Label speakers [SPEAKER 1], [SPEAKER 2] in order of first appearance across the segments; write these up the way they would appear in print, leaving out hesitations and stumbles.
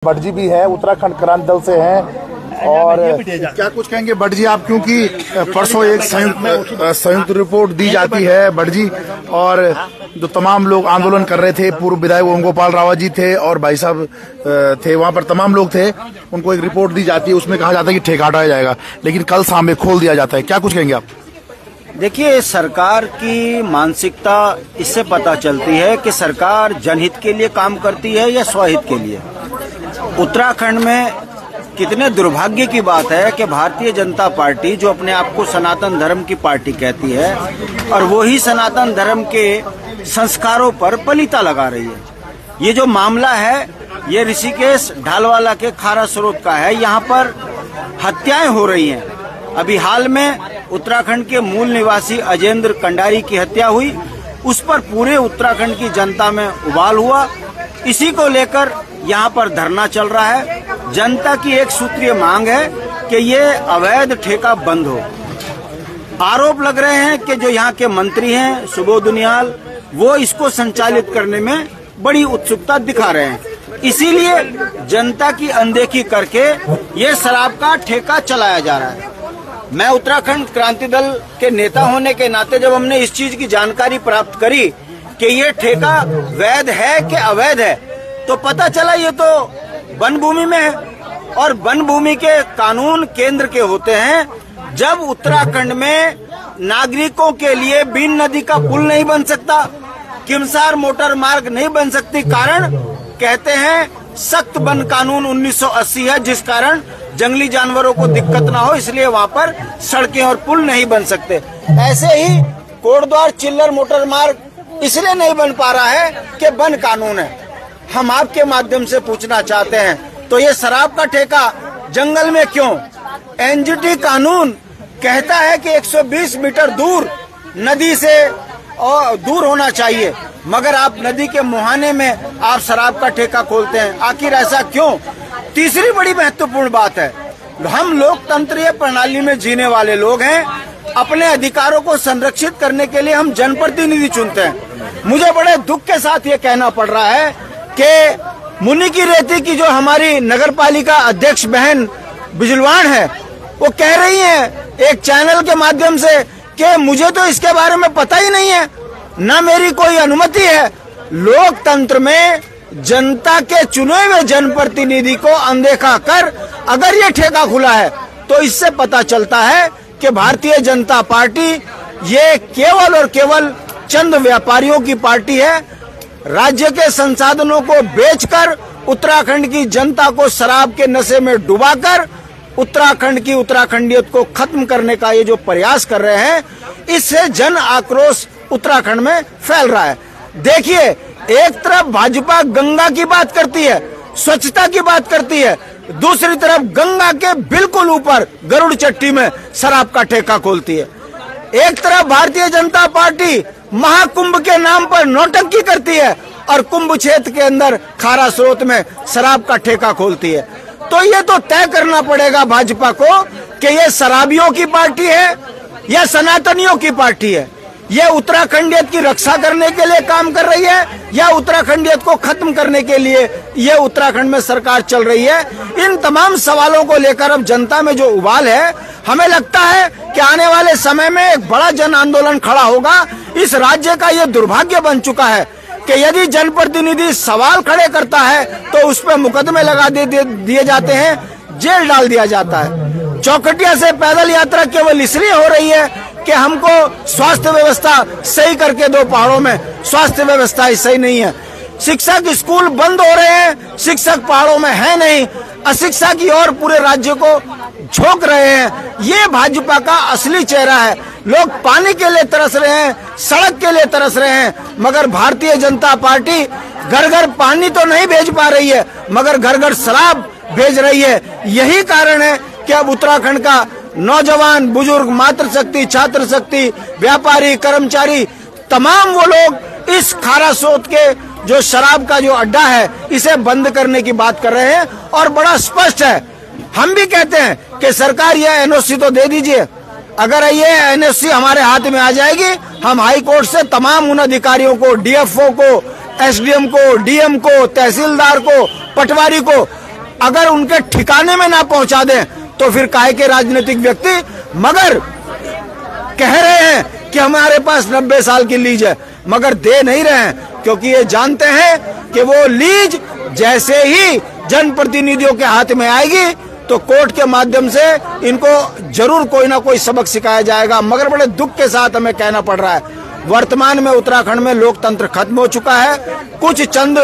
[SPEAKER 1] भट्ट जी भी हैं, उत्तराखंड क्रांति दल से हैं। और क्या कुछ कहेंगे भट्ट जी आप, क्योंकि परसों एक संयुक्त रिपोर्ट दी जाती है भट्ट जी, और जो तमाम लोग आंदोलन कर रहे थे, पूर्व विधायक ओम गोपाल रावत जी थे और भाई साहब थे, वहां पर तमाम लोग थे, उनको एक रिपोर्ट दी जाती है, उसमें कहा जाता है कि ठेका हटाया जाएगा, लेकिन कल शाम में खोल दिया जाता है। क्या कुछ कहेंगे आप?
[SPEAKER 2] देखिए, सरकार की मानसिकता इससे पता चलती है कि सरकार जनहित के लिए काम करती है या स्वहित के लिए। उत्तराखंड में कितने दुर्भाग्य की बात है कि भारतीय जनता पार्टी, जो अपने आप को सनातन धर्म की पार्टी कहती है, और वो ही सनातन धर्म के संस्कारों पर पलीता लगा रही है। ये जो मामला है, ये ऋषिकेश ढालवाला के खारा स्रोत का है। यहाँ पर हत्याएं हो रही हैं। अभी हाल में उत्तराखंड के मूल निवासी अजेंद्र कंडारी की हत्या हुई, उस पर पूरे उत्तराखंड की जनता में उबाल हुआ। इसी को लेकर यहाँ पर धरना चल रहा है। जनता की एक सूत्रीय मांग है कि ये अवैध ठेका बंद हो। आरोप लग रहे हैं कि जो यहाँ के मंत्री हैं सुबोध उनियाल, वो इसको संचालित करने में बड़ी उत्सुकता दिखा रहे हैं। इसीलिए जनता की अनदेखी करके ये शराब का ठेका चलाया जा रहा है। मैं उत्तराखंड क्रांति दल के नेता होने के नाते जब हमने इस चीज की जानकारी प्राप्त करी कि ये ठेका वैध है कि अवैध है, तो पता चला ये तो वन भूमि में है, और वन भूमि के कानून केंद्र के होते हैं। जब उत्तराखंड में नागरिकों के लिए बीन नदी का पुल नहीं बन सकता, किमसार मोटर मार्ग नहीं बन सकती, कारण कहते हैं सख्त वन कानून 1980 है, जिस कारण जंगली जानवरों को दिक्कत ना हो, इसलिए वहाँ पर सड़कें और पुल नहीं बन सकते। ऐसे ही कोटद्वार चिल्लर मोटर मार्ग इसलिए नहीं बन पा रहा है कि वन कानून है। हम आपके माध्यम से पूछना चाहते हैं, तो ये शराब का ठेका जंगल में क्यों? एनजीटी कानून कहता है कि 120 मीटर दूर नदी से और दूर होना चाहिए, मगर आप नदी के मुहाने में आप शराब का ठेका खोलते हैं। आखिर ऐसा क्यों? तीसरी बड़ी महत्वपूर्ण बात है, हम लोकतंत्रीय प्रणाली में जीने वाले लोग हैं। अपने अधिकारों को संरक्षित करने के लिए हम जनप्रतिनिधि चुनते हैं। मुझे बड़े दुख के साथ ये कहना पड़ रहा है कि मुनि की रेती की जो हमारी नगरपालिका अध्यक्ष बहन बिजलवान है, वो कह रही है एक चैनल के माध्यम से कि मुझे तो इसके बारे में पता ही नहीं है, न मेरी कोई अनुमति है। लोकतंत्र में जनता के चुने हुए जनप्रतिनिधि को अनदेखा कर अगर ये ठेका खुला है, तो इससे पता चलता है कि भारतीय जनता पार्टी ये केवल और केवल चंद व्यापारियों की पार्टी है। राज्य के संसाधनों को बेचकर उत्तराखंड की जनता को शराब के नशे में डुबाकर उत्तराखंड की उत्तराखंडियत को खत्म करने का ये जो प्रयास कर रहे हैं, इससे जन आक्रोश उत्तराखंड में फैल रहा है। देखिए, एक तरफ भाजपा गंगा की बात करती है, स्वच्छता की बात करती है, दूसरी तरफ गंगा के बिल्कुल ऊपर गरुड़ चट्टी में शराब का ठेका खोलती है। एक तरफ भारतीय जनता पार्टी महाकुंभ के नाम पर नौटंकी करती है और कुंभ क्षेत्र के अंदर खारा स्रोत में शराब का ठेका खोलती है। तो ये तो तय करना पड़ेगा भाजपा को कि ये शराबियों की पार्टी है या सनातनियों की पार्टी है। ये उत्तराखंडियत की रक्षा करने के लिए काम कर रही है या उत्तराखंडियत को खत्म करने के लिए ये उत्तराखंड में सरकार चल रही है। इन तमाम सवालों को लेकर अब जनता में जो उबाल है, हमें लगता है कि आने वाले समय में एक बड़ा जन आंदोलन खड़ा होगा। इस राज्य का ये दुर्भाग्य बन चुका है कि यदि जनप्रतिनिधि सवाल खड़े करता है तो उस पर मुकदमे लगा दिए जाते हैं, जेल डाल दिया जाता है। चौखटिया से पैदल यात्रा केवल इसलिए हो रही है कि हमको स्वास्थ्य व्यवस्था सही करके दो। पहाड़ों में स्वास्थ्य व्यवस्था सही नहीं है। शिक्षक स्कूल बंद हो रहे हैं, शिक्षक पहाड़ों में है नहीं, अशिक्षा की ओर पूरे राज्य को झोंक रहे हैं। ये भाजपा का असली चेहरा है। लोग पानी के लिए तरस रहे हैं, सड़क के लिए तरस रहे हैं, मगर भारतीय जनता पार्टी घर घर पानी तो नहीं भेज पा रही है, मगर घर घर शराब भेज रही है। यही कारण है कि अब उत्तराखंड का नौजवान, बुजुर्ग, मातृशक्ति, छात्र शक्ति, व्यापारी, कर्मचारी, तमाम वो लोग इस खारा स्रोत के जो शराब का जो अड्डा है, इसे बंद करने की बात कर रहे हैं। और बड़ा स्पष्ट है, हम भी कहते हैं कि सरकार ये एनओसी तो दे दीजिए। अगर ये एनओसी हमारे हाथ में आ जाएगी, हम हाई कोर्ट से तमाम उन अधिकारियों को, डीएफओ को, एसडीएम को, डीएम को, तहसीलदार को, पटवारी को अगर उनके ठिकाने में ना पहुंचा दें तो फिर काहे के राजनीतिक व्यक्ति मगर कह रहे हैं कि हमारे पास 90 साल की लीज है, मगर दे नहीं रहे हैं, क्योंकि ये जानते हैं कि वो लीज जैसे ही जनप्रतिनिधियों के हाथ में आएगी तो कोर्ट के माध्यम से इनको जरूर कोई ना कोई सबक सिखाया जाएगा। मगर बड़े दुख के साथ हमें कहना पड़ रहा है, वर्तमान में उत्तराखंड में लोकतंत्र खत्म हो चुका है। कुछ चंद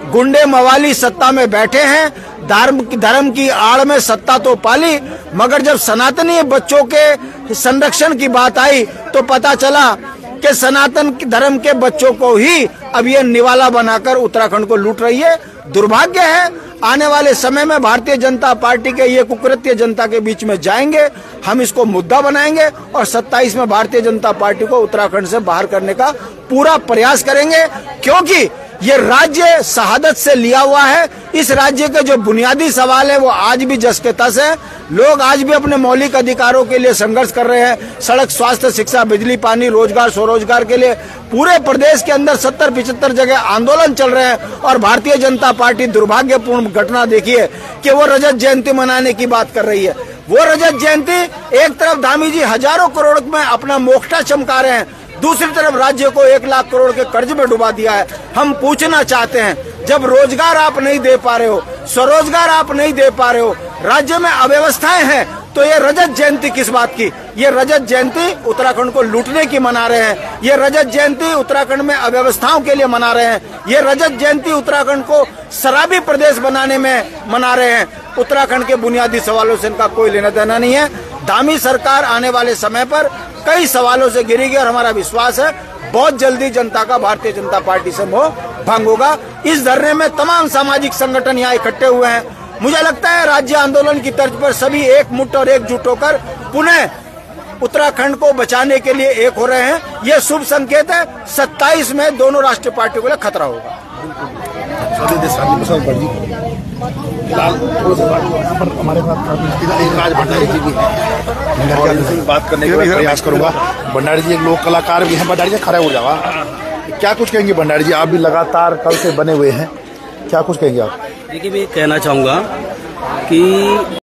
[SPEAKER 2] गुंडे मवाली सत्ता में बैठे हैं, धर्म की आड़ में सत्ता तो पाली, मगर जब सनातनी बच्चों के संरक्षण की बात आई तो पता चला कि सनातन धर्म के बच्चों को ही अब ये निवाला बनाकर उत्तराखंड को लूट रही है। दुर्भाग्य है, आने वाले समय में भारतीय जनता पार्टी के ये कुकृत्य जनता के बीच में जाएंगे, हम इसको मुद्दा बनाएंगे और 27 में भारतीय जनता पार्टी को उत्तराखंड से बाहर करने का पूरा प्रयास करेंगे, क्योंकि ये राज्य शहादत से लिया हुआ है। इस राज्य के जो बुनियादी सवाल है वो आज भी जस के तस है। लोग आज भी अपने मौलिक अधिकारों के लिए संघर्ष कर रहे हैं। सड़क, स्वास्थ्य, शिक्षा, बिजली, पानी, रोजगार, स्वरोजगार के लिए पूरे प्रदेश के अंदर 70-75 जगह आंदोलन चल रहे हैं। और भारतीय जनता पार्टी दुर्भाग्यपूर्ण घटना देखिए कि वो रजत जयंती मनाने की बात कर रही है। वो रजत जयंती, एक तरफ धामी जी हजारों करोड़ में अपना मोक्ष चमका रहे हैं, दूसरी तरफ राज्य को 1 लाख करोड़ के कर्ज में डुबा दिया है। हम पूछना चाहते हैं, जब रोजगार आप नहीं दे पा रहे हो, स्वरोजगार आप नहीं दे पा रहे हो, राज्य में अव्यवस्थाएं हैं, तो ये रजत जयंती किस बात की? ये रजत जयंती उत्तराखंड को लूटने की मना रहे हैं। ये रजत जयंती उत्तराखंड में अव्यवस्थाओं के लिए मना रहे हैं। ये रजत जयंती उत्तराखंड को शराबी प्रदेश बनाने में मना रहे हैं। उत्तराखंड के बुनियादी सवालों से इनका कोई लेना देना नहीं है। धामी सरकार आने वाले समय पर कई सवालों से गिरेगी और हमारा विश्वास है बहुत जल्दी जनता का भारतीय जनता पार्टी से मोह भंग होगा। इस धरने में तमाम सामाजिक संगठन यहाँ इकट्ठे हुए हैं। मुझे लगता है राज्य आंदोलन की तर्ज पर सभी एक मुट्ठ और एकजुट होकर पुनः उत्तराखंड को बचाने के लिए एक हो रहे हैं। ये शुभ संकेत है। 27 में दोनों राष्ट्रीय पार्टियों के लिए खतरा होगा।
[SPEAKER 1] हमारे साथ भंडारी जी भी हैं, बात करने का प्रयास करूंगा। भंडारी जी एक लोक कलाकार भी हैं। भंडारी जी खड़े हो जावा, क्या कुछ कहेंगे भंडारी जी? आप भी लगातार कल से बने हुए हैं, क्या कुछ कहेंगे आप?
[SPEAKER 3] देखिए, मैं कहना चाहूँगा कि